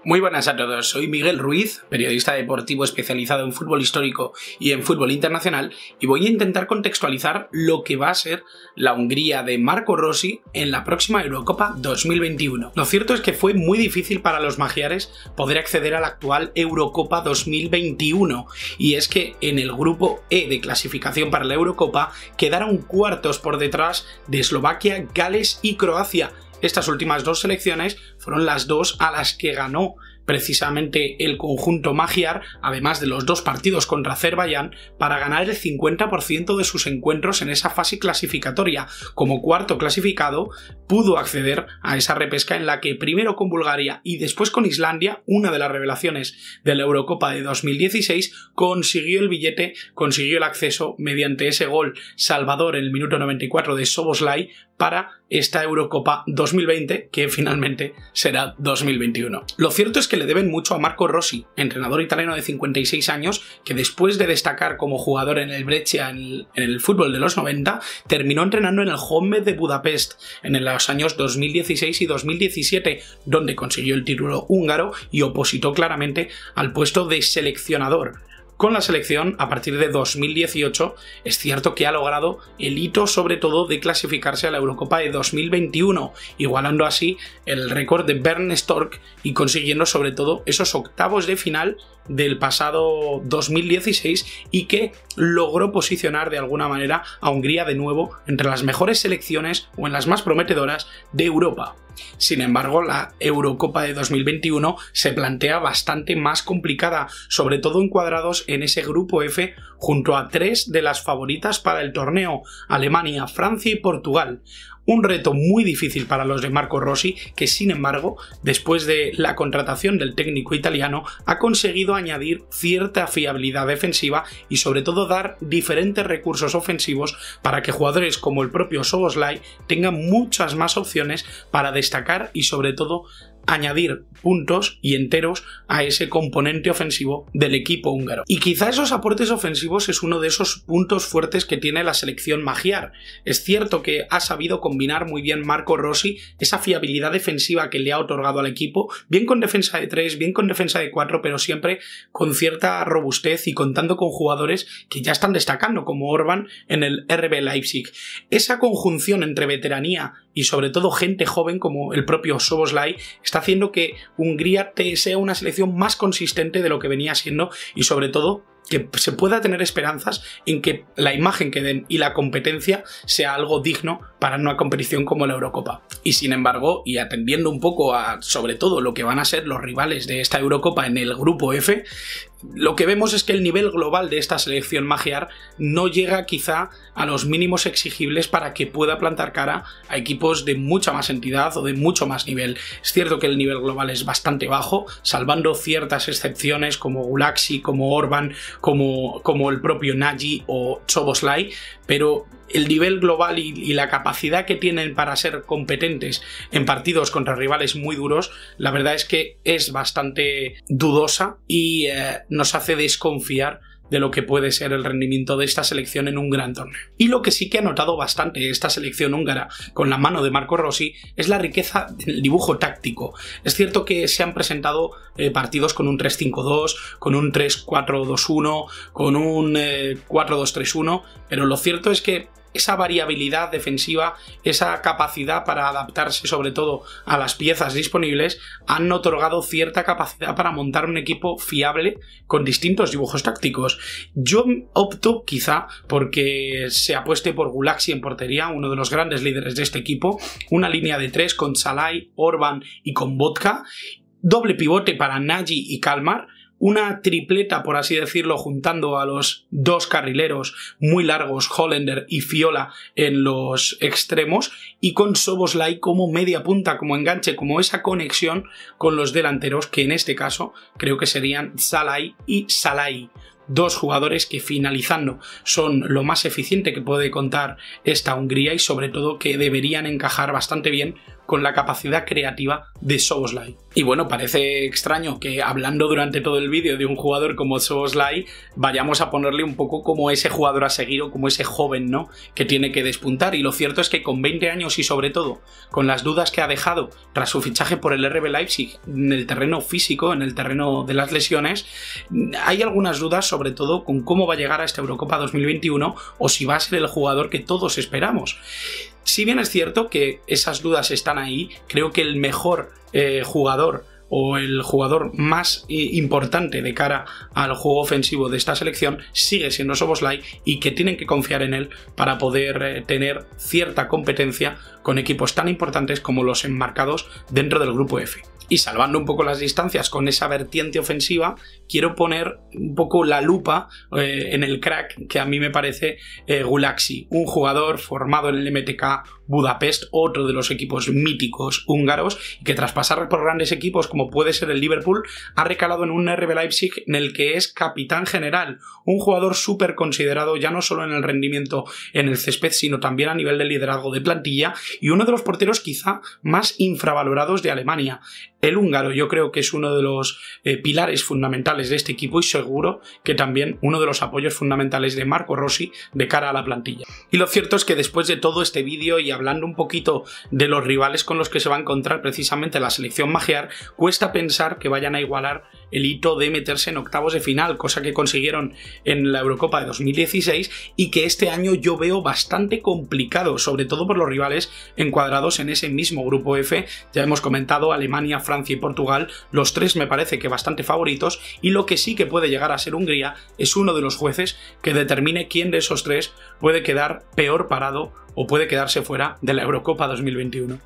Muy buenas a todos, soy Miguel Ruiz, periodista deportivo especializado en fútbol histórico y en fútbol internacional, y voy a intentar contextualizar lo que va a ser la Hungría de Marco Rossi en la próxima Eurocopa 2021. Lo cierto es que fue muy difícil para los magiares poder acceder a la actual Eurocopa 2021, y es que en el grupo E de clasificación para la Eurocopa quedaron cuartos por detrás de Eslovaquia, Gales y Croacia. Estas últimas dos selecciones fueron las dos a las que ganó precisamente el conjunto magiar, además de los dos partidos contra Azerbaiyán, para ganar el 50% de sus encuentros en esa fase clasificatoria. Como cuarto clasificado, pudo acceder a esa repesca en la que primero con Bulgaria y después con Islandia, una de las revelaciones de la Eurocopa de 2016, consiguió el billete, consiguió el acceso mediante ese gol salvador en el minuto 94 de Szoboszlai para esta Eurocopa 2020, que finalmente será 2021. Lo cierto es que le deben mucho a Marco Rossi, entrenador italiano de 56 años, que después de destacar como jugador en el Brescia en el fútbol de los 90, terminó entrenando en el Honvéd de Budapest en los años 2016 y 2017, donde consiguió el título húngaro y opositó claramente al puesto de seleccionador. Con la selección, a partir de 2018, es cierto que ha logrado el hito sobre todo de clasificarse a la Eurocopa de 2021, igualando así el récord de Bernd Storck y consiguiendo sobre todo esos octavos de final del pasado 2016 y que logró posicionar de alguna manera a Hungría de nuevo entre las mejores selecciones o en las más prometedoras de Europa. Sin embargo, la Eurocopa de 2021 se plantea bastante más complicada, sobre todo encuadrados en ese grupo F junto a tres de las favoritas para el torneo: Alemania, Francia y Portugal. Un reto muy difícil para los de Marco Rossi, que sin embargo, después de la contratación del técnico italiano, ha conseguido añadir cierta fiabilidad defensiva y sobre todo dar diferentes recursos ofensivos para que jugadores como el propio Szoboszlai tengan muchas más opciones para destacar y sobre todo añadir puntos y enteros a ese componente ofensivo del equipo húngaro. Y quizá esos aportes ofensivos es uno de esos puntos fuertes que tiene la selección magiar. Es cierto que ha sabido combinar muy bien Marco Rossi esa fiabilidad defensiva que le ha otorgado al equipo, bien con defensa de 3, bien con defensa de 4, pero siempre con cierta robustez y contando con jugadores que ya están destacando, como Orban en el RB Leipzig. Esa conjunción entre veteranía y sobre todo gente joven como el propio Szoboszlai está haciendo que Hungría sea una selección más consistente de lo que venía siendo y sobre todo que se pueda tener esperanzas en que la imagen que den y la competencia sea algo digno para una competición como la Eurocopa. Y sin embargo, y atendiendo un poco a sobre todo lo que van a ser los rivales de esta Eurocopa en el grupo F, lo que vemos es que el nivel global de esta selección magiar no llega quizá a los mínimos exigibles para que pueda plantar cara a equipos de mucha más entidad o de mucho más nivel. Es cierto que el nivel global es bastante bajo, salvando ciertas excepciones como Gulaxi, como Orban, como el propio Nagy o Szoboszlai, pero el nivel global y la capacidad que tienen para ser competentes en partidos contra rivales muy duros, la verdad es que es bastante dudosa y nos hace desconfiar de lo que puede ser el rendimiento de esta selección en un gran torneo. Y lo que sí que ha notado bastante esta selección húngara con la mano de Marco Rossi es la riqueza del dibujo táctico. Es cierto que se han presentado partidos con un 3-5-2, con un 3-4-2-1, con un 4-2-3-1, pero lo cierto es que esa variabilidad defensiva, esa capacidad para adaptarse sobre todo a las piezas disponibles, han otorgado cierta capacidad para montar un equipo fiable con distintos dibujos tácticos. Yo opto quizá porque se apueste por Gulaxi en portería, uno de los grandes líderes de este equipo, una línea de 3 con Szalai, Orban y con Botka, doble pivote para Nagy y Kalmar, una tripleta, por así decirlo, juntando a los dos carrileros muy largos, Holender y Fiola, en los extremos, y con Szoboszlai como media punta, como enganche, como esa conexión con los delanteros, que en este caso creo que serían Szalai y Szalai. Dos jugadores que finalizando son lo más eficiente que puede contar esta Hungría y sobre todo que deberían encajar bastante bien con la capacidad creativa de Szoboszlai. Y bueno, parece extraño que hablando durante todo el vídeo de un jugador como Szoboszlai vayamos a ponerle un poco como ese jugador a seguir o como ese joven, ¿no?, que tiene que despuntar. Y lo cierto es que con 20 años y sobre todo con las dudas que ha dejado tras su fichaje por el RB Leipzig en el terreno físico, en el terreno de las lesiones, hay algunas dudas sobre todo con cómo va a llegar a esta Eurocopa 2021 o si va a ser el jugador que todos esperamos. Si bien es cierto que esas dudas están ahí, creo que el mejor jugador o el jugador más importante de cara al juego ofensivo de esta selección sigue siendo Szoboszlai y que tienen que confiar en él para poder tener cierta competencia con equipos tan importantes como los enmarcados dentro del grupo F. Y salvando un poco las distancias con esa vertiente ofensiva, quiero poner un poco la lupa en el crack que a mí me parece Gulaxi, un jugador formado en el MTK Budapest, otro de los equipos míticos húngaros, y que tras pasar por grandes equipos como puede ser el Liverpool, ha recalado en un RB Leipzig en el que es capitán general, un jugador súper considerado ya no solo en el rendimiento en el césped, sino también a nivel de liderazgo de plantilla, y uno de los porteros quizá más infravalorados de Alemania. El húngaro yo creo que es uno de los pilares fundamentales de este equipo y seguro que también uno de los apoyos fundamentales de Marco Rossi de cara a la plantilla. Y lo cierto es que después de todo este vídeo y hablando un poquito de los rivales con los que se va a encontrar precisamente la selección magiar, cuesta pensar que vayan a igualar el hito de meterse en octavos de final, cosa que consiguieron en la Eurocopa de 2016 y que este año yo veo bastante complicado, sobre todo por los rivales encuadrados en ese mismo grupo F. Ya hemos comentado Alemania, Francia y Portugal, los tres me parece que bastante favoritos, y lo que sí que puede llegar a ser Hungría es uno de los jueces que determine quién de esos tres puede quedar peor parado o puede quedarse fuera de la Eurocopa 2021.